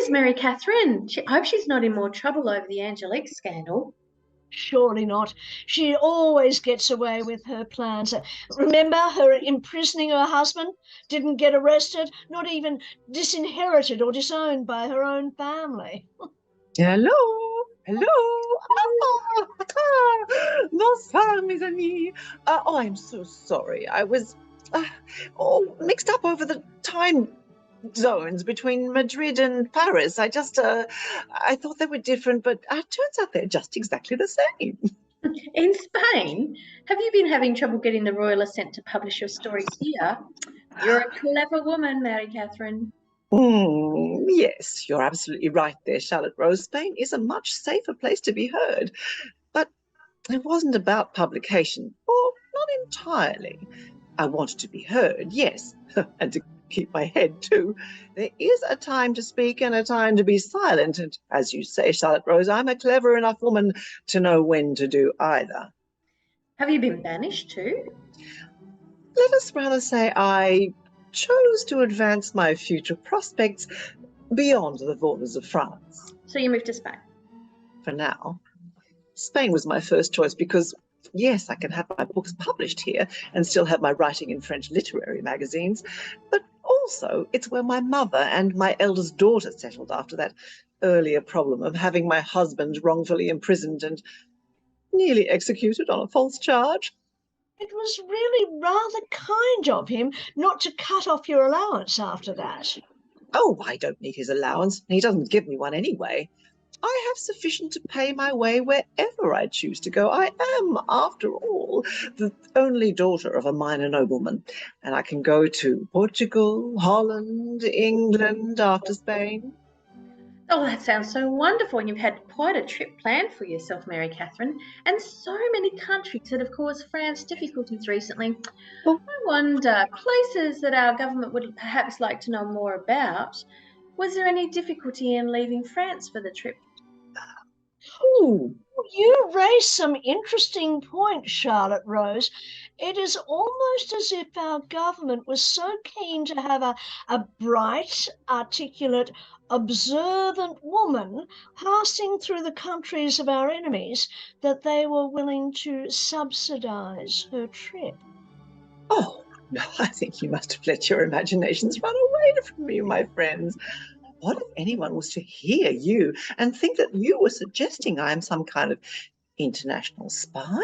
Where's Mary Catherine? I hope she's not in more trouble over the Angelique scandal. Surely not. She always gets away with her plans. Remember her imprisoning her husband? Didn't get arrested, not even disinherited or disowned by her own family. Hello, hello. Bonsoir, mes amis. Oh, I'm so sorry. I was all mixed up over the time zones between Madrid and Paris. I thought they were different, but it turns out they're just exactly the same. In Spain? Have you been having trouble getting the royal assent to publish your stories here? You're a clever woman, Mary Catherine. Yes, you're absolutely right there, Charlotte Rose. Spain is a much safer place to be heard. But it wasn't about publication, or not entirely. I wanted to be heard, yes, and to keep my head too. There is a time to speak and a time to be silent, and as you say, Charlotte Rose, I'm a clever enough woman to know when to do either. Have you been banished too? Let us rather say I chose to advance my future prospects beyond the borders of France. So you moved to Spain? For now. Spain was my first choice because, yes, I can have my books published here and still have my writing in French literary magazines, but also it's where my mother and my eldest daughter settled after that earlier problem of having my husband wrongfully imprisoned and nearly executed on a false charge. It was really rather kind of him not to cut off your allowance after that. Oh, I don't need his allowance. He doesn't give me one anyway. I have sufficient to pay my way wherever I choose to go. I am, after all, the only daughter of a minor nobleman, and I can go to Portugal, Holland, England, after Spain. Oh, that sounds so wonderful. And you've had quite a trip planned for yourself, Mary Catherine, and so many countries that have caused France difficulties recently. Oh. I wonder, places that our government would perhaps like to know more about. Was there any difficulty in leaving France for the trip? Ooh. You raise some interesting points, Charlotte Rose. It is almost as if our government was so keen to have a bright, articulate, observant woman passing through the countries of our enemies that they were willing to subsidise her trip. Oh, no, I think you must have let your imaginations run away from you, my friends. What if anyone was to hear you and think that you were suggesting I am some kind of international spy?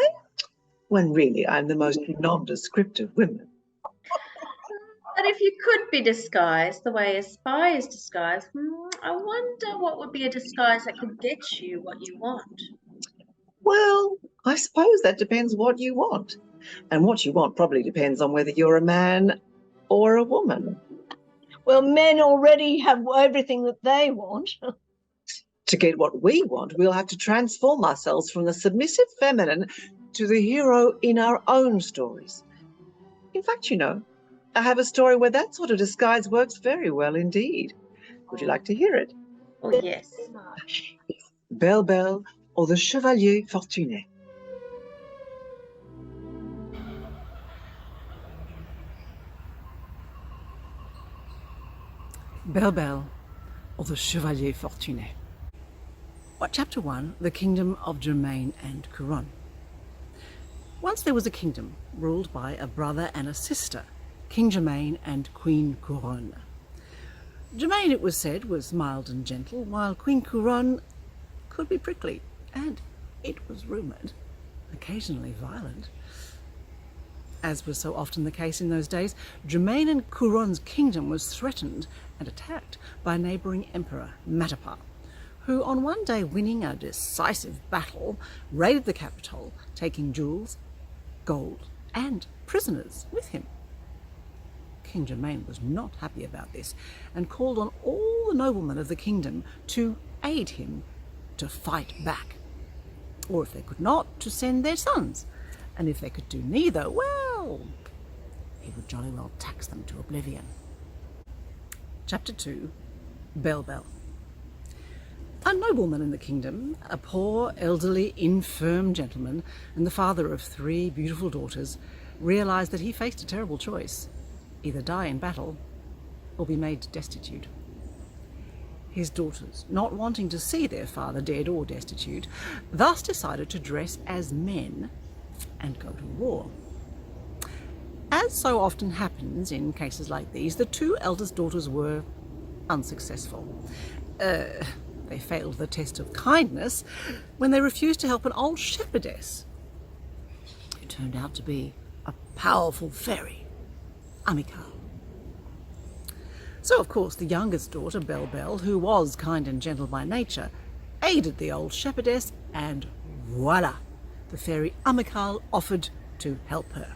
When really I'm the most nondescript of women. But if you could be disguised the way a spy is disguised, I wonder what would be a disguise that could get you what you want. Well, I suppose that depends what you want. And what you want probably depends on whether you're a man or a woman. Well, men already have everything that they want. To get what we want, we'll have to transform ourselves from the submissive feminine to the hero in our own stories. In fact, you know, I have a story where that sort of disguise works very well indeed. Would you like to hear it? Oh, yes. Belle Belle or the Chevalier Fortuné. Belle Belle or the Chevalier Fortuné. Chapter 1, The Kingdom of Germain and Couronne. Once there was a kingdom ruled by a brother and a sister, King Germain and Queen Couronne. Germain, it was said, was mild and gentle, while Queen Couronne could be prickly, and, it was rumoured, occasionally violent. As was so often the case in those days, Germain and Couronne's kingdom was threatened and attacked by neighbouring Emperor Matapar, who on one day winning a decisive battle raided the capital, taking jewels, gold and prisoners with him. King Germain was not happy about this and called on all the noblemen of the kingdom to aid him to fight back, or if they could not, to send their sons, and if they could do neither, well, he would jolly well tax them to oblivion. Chapter 2, Belle Belle. A nobleman in the kingdom, a poor, elderly, infirm gentleman, and the father of 3 beautiful daughters, realised that he faced a terrible choice: either die in battle or be made destitute. His daughters, not wanting to see their father dead or destitute, thus decided to dress as men and go to war. As so often happens in cases like these, the two eldest daughters were unsuccessful. They failed the test of kindness when they refused to help an old shepherdess who turned out to be a powerful fairy, Amical. So, of course, the youngest daughter, Belle Belle, who was kind and gentle by nature, aided the old shepherdess, and voila, the fairy Amical offered to help her.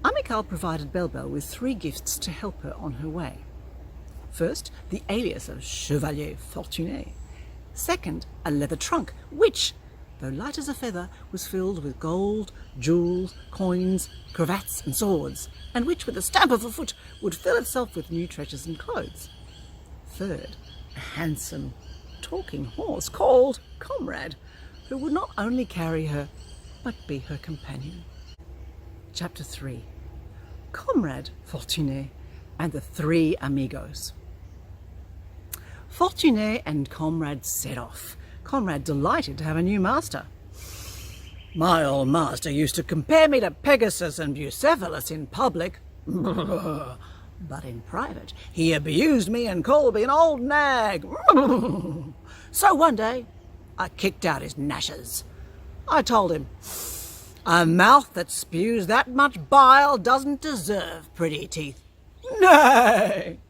Amical provided Belle Belle with 3 gifts to help her on her way. First, the alias of Chevalier Fortuné. Second, a leather trunk, which, though light as a feather, was filled with gold, jewels, coins, cravats and swords, and which, with a stamp of a foot, would fill itself with new treasures and clothes. Third, a handsome, talking horse called Comrade, who would not only carry her, but be her companion. Chapter 3. Comrade Fortuné and the 3 amigos. Fortuné and Comrade set off, Comrade delighted to have a new master. "My old master used to compare me to Pegasus and Bucephalus in public, but in private he abused me and called me an old nag. So one day I kicked out his gnashes. I told him, 'A mouth that spews that much bile doesn't deserve pretty teeth.' Nay!"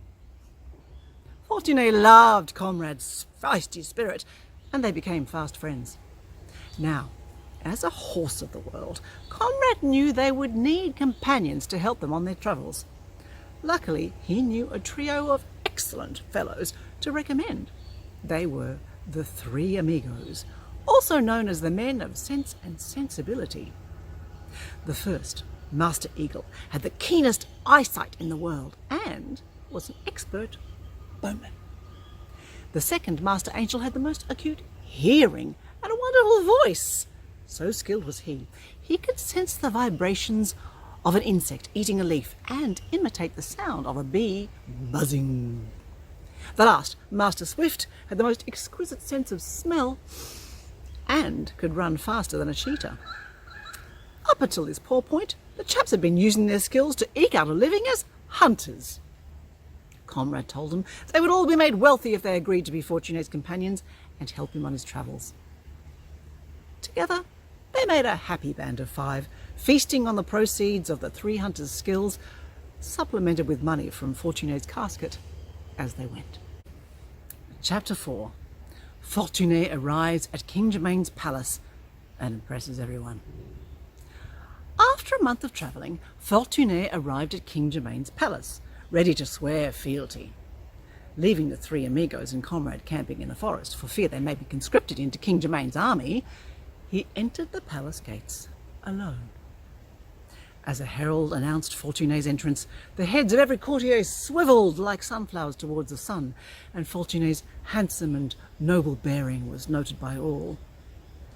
Fortuné loved Comrade's feisty spirit, and they became fast friends. Now, as a horse of the world, Comrade knew they would need companions to help them on their travels. Luckily, he knew a trio of excellent fellows to recommend. They were the 3 amigos, also known as the men of sense and sensibility. The first, Master Eagle, had the keenest eyesight in the world and was an expert bowman. The second, Master Angel, had the most acute hearing and a wonderful voice. So skilled was he could sense the vibrations of an insect eating a leaf and imitate the sound of a bee buzzing. The last, Master Swift, had the most exquisite sense of smell and could run faster than a cheetah. Up until this poor point, the chaps had been using their skills to eke out a living as hunters. Comrade told them they would all be made wealthy if they agreed to be Fortuné's companions and help him on his travels. Together, they made a happy band of 5, feasting on the proceeds of the 3 hunters' skills, supplemented with money from Fortuné's casket as they went. Chapter 4. Fortuné arrives at King Germain's palace and impresses everyone. After a month of travelling, Fortuné arrived at King Germain's palace, ready to swear fealty. Leaving the 3 amigos and Comrade camping in the forest for fear they may be conscripted into King Germain's army, he entered the palace gates alone. As a herald announced Fortuné's entrance, the heads of every courtier swivelled like sunflowers towards the sun, and Fortuné's handsome and noble bearing was noted by all,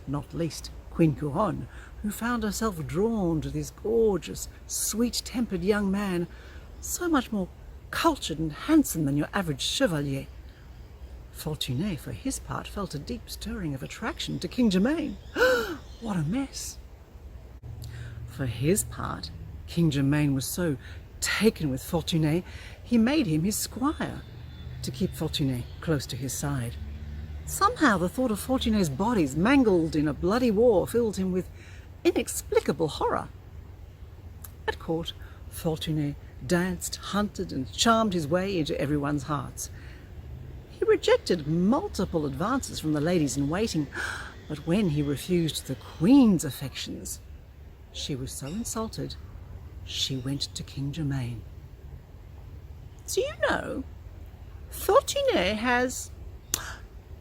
not least Queen Couronne, who found herself drawn to this gorgeous, sweet-tempered young man, so much more cultured and handsome than your average chevalier. Fortuné, for his part, felt a deep stirring of attraction to King Germain. What a mess! For his part, King Germain was so taken with Fortuné, he made him his squire to keep Fortuné close to his side. Somehow the thought of Fortuné's bodies mangled in a bloody war filled him with inexplicable horror. At court, Fortuné danced, hunted, and charmed his way into everyone's hearts. He rejected multiple advances from the ladies in waiting, but when he refused the Queen's affections, she was so insulted, she went to King Germain. "Do you know, Fortuné has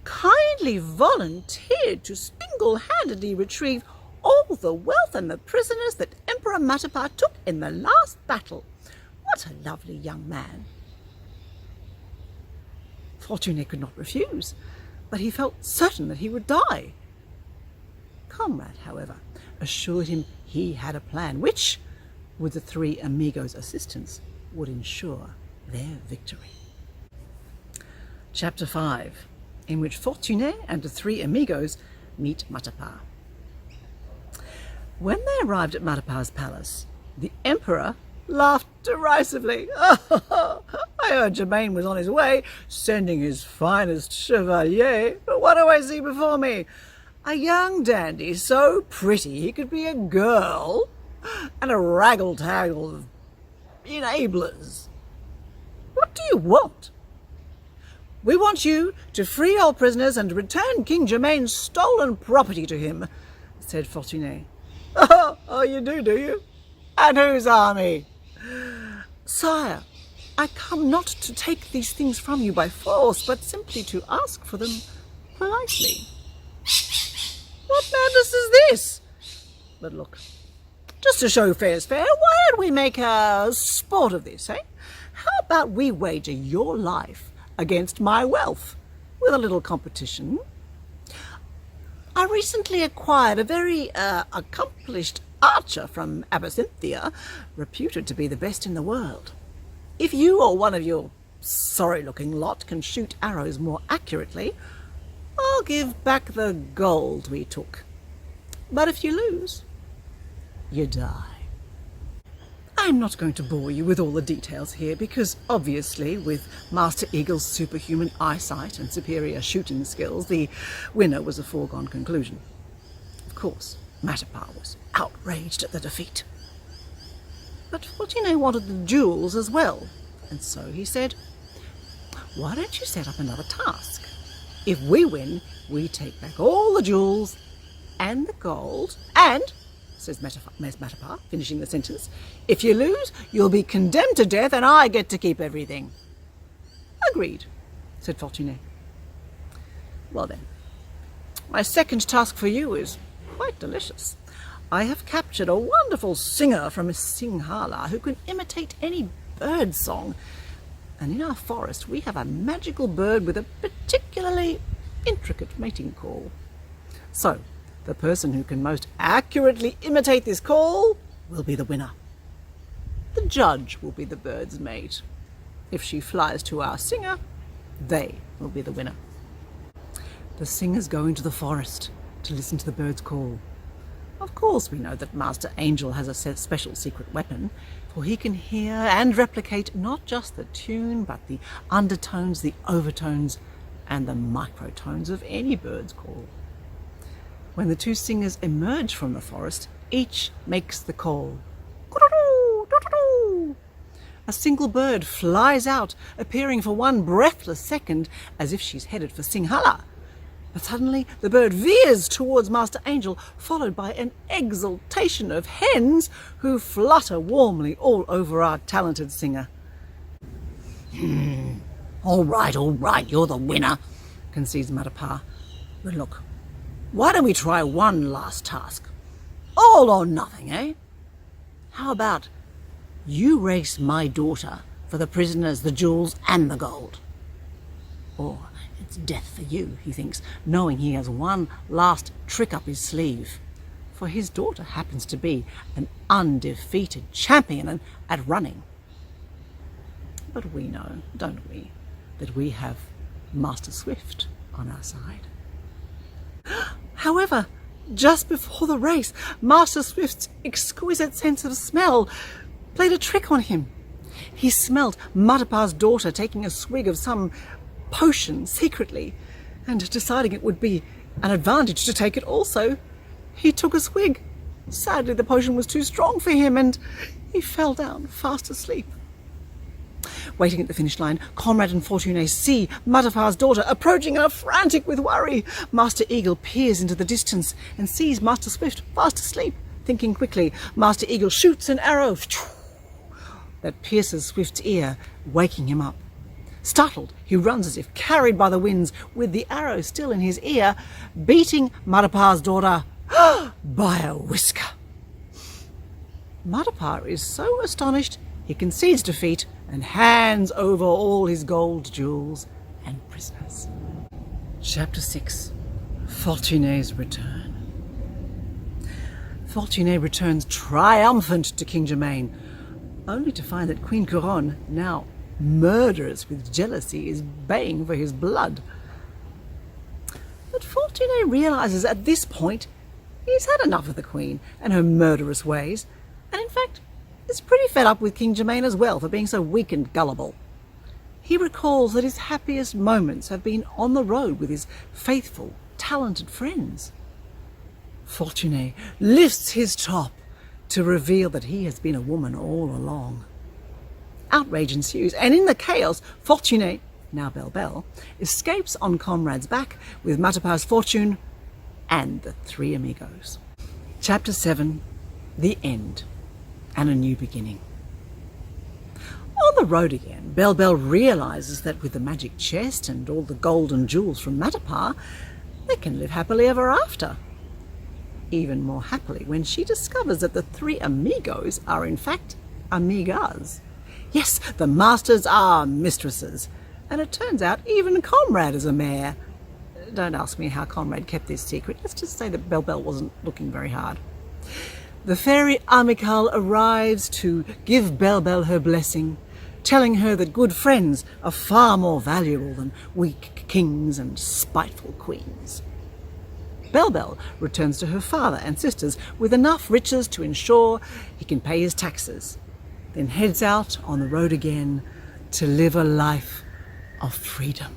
kindly volunteered to single-handedly retrieve all the wealth and the prisoners that Emperor Matapar took in the last battle. What a lovely young man." Fortuné could not refuse, but he felt certain that he would die. Comrade, however, assured him he had a plan which, with the 3 amigos' assistance, would ensure their victory. Chapter 5, in which Fortuné and the three amigos meet Matapar. When they arrived at Matapar's palace, the emperor laughed derisively. I heard Germain was on his way, sending his finest chevalier, but what do I see before me? A young dandy so pretty he could be a girl, and a raggle-taggle of enablers. What do you want? We want you to free all prisoners and return King Germain's stolen property to him, said Fortuné. Oh, you do you? And whose army? Sire, I come not to take these things from you by force, but simply to ask for them politely. What madness is this? But look, just to show fair's fair, why don't we make a sport of this, eh? How about we wager your life against my wealth, with a little competition? I recently acquired a very accomplished archer from Abyssinthia, reputed to be the best in the world. If you or one of your sorry-looking lot can shoot arrows more accurately, I'll give back the gold we took. But if you lose, you die. I'm not going to bore you with all the details here, because obviously with Master Eagle's superhuman eyesight and superior shooting skills, the winner was a foregone conclusion. Of course, Matapar was outraged at the defeat. But Fortuné wanted the jewels as well, and so he said, why don't you set up another task? If we win, we take back all the jewels and the gold, and, says Matapar, finishing the sentence, if you lose, you'll be condemned to death and I get to keep everything. Agreed, said Fortuné. Well then, my second task for you is quite delicious. I have captured a wonderful singer from Singhala who can imitate any bird song. And in our forest we have a magical bird with a particularly intricate mating call. So, the person who can most accurately imitate this call will be the winner. The judge will be the bird's mate. If she flies to our singer, they will be the winner. The singers go into the forest to listen to the bird's call. Of course we know that Master Angel has a special secret weapon, for he can hear and replicate not just the tune, but the undertones, the overtones, and the microtones of any bird's call. When the two singers emerge from the forest, each makes the call. A single bird flies out, appearing for one breathless second as if she's headed for Singhala. But suddenly the bird veers towards Master Angel, followed by an exultation of hens who flutter warmly all over our talented singer. All right, you're the winner, concedes Matapar. But look, why don't we try one last task? All or nothing, eh? How about you race my daughter for the prisoners, the jewels, and the gold? Or it's death for you, he thinks, knowing he has one last trick up his sleeve. For his daughter happens to be an undefeated champion at running. But we know, don't we, that we have Master Swift on our side. However, just before the race, Master Swift's exquisite sense of smell played a trick on him. He smelled Matapar's daughter taking a swig of some potion secretly, and deciding it would be an advantage to take it also, he took a swig. Sadly, the potion was too strong for him, and he fell down fast asleep. Waiting at the finish line, Conrad and Fortuné see Matapar's daughter approaching and are frantic with worry. Master Eagle peers into the distance and sees Master Swift fast asleep. Thinking quickly, Master Eagle shoots an arrow that pierces Swift's ear, waking him up. Startled, he runs as if carried by the winds, with the arrow still in his ear, beating Matapar's daughter by a whisker. Matapar is so astonished he concedes defeat and hands over all his gold, jewels, and prisoners. Chapter 6. Fortuné's Return. Fortuné returns triumphant to King Germain, only to find that Queen Couronne, now murderous with jealousy, is baying for his blood. But Fortuné realises at this point he's had enough of the Queen and her murderous ways, and in fact is pretty fed up with King Germain as well for being so weak and gullible. He recalls that his happiest moments have been on the road with his faithful, talented friends. Fortuné lifts his top to reveal that he has been a woman all along. Outrage ensues, and in the chaos, Fortuné, now Belle Belle, escapes on Conrad's back with Matapar's fortune and the three amigos. Chapter 7, The End and a New Beginning. On the road again, Belle Belle realises that with the magic chest and all the gold and jewels from Matapar, they can live happily ever after. Even more happily when she discovers that the three amigos are in fact amigas. Yes, the masters are mistresses, and it turns out even Conrad is a mare. Don't ask me how Conrad kept this secret. Let's just say that Belle Belle wasn't looking very hard. The fairy Amical arrives to give Belle Belle her blessing, telling her that good friends are far more valuable than weak kings and spiteful queens. Belle Belle returns to her father and sisters with enough riches to ensure he can pay his taxes, then heads out on the road again to live a life of freedom.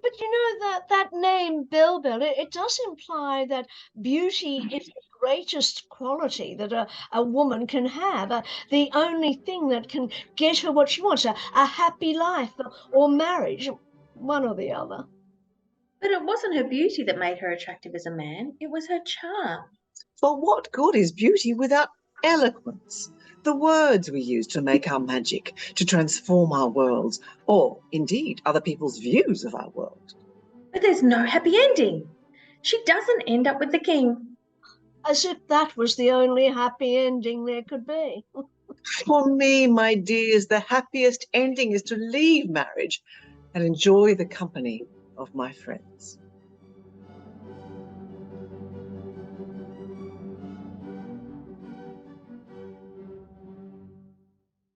But you know that name Belle Belle, it does imply that beauty is the greatest quality that a woman can have, the only thing that can get her what she wants, a happy life or marriage, one or the other. But it wasn't her beauty that made her attractive as a man, it was her charm. For what good is beauty without eloquence? The words we use to make our magic, to transform our worlds, or indeed other people's views of our world. But there's no happy ending. She doesn't end up with the king. As if that was the only happy ending there could be. For me, my dears, the happiest ending is to leave marriage and enjoy the company of my friends.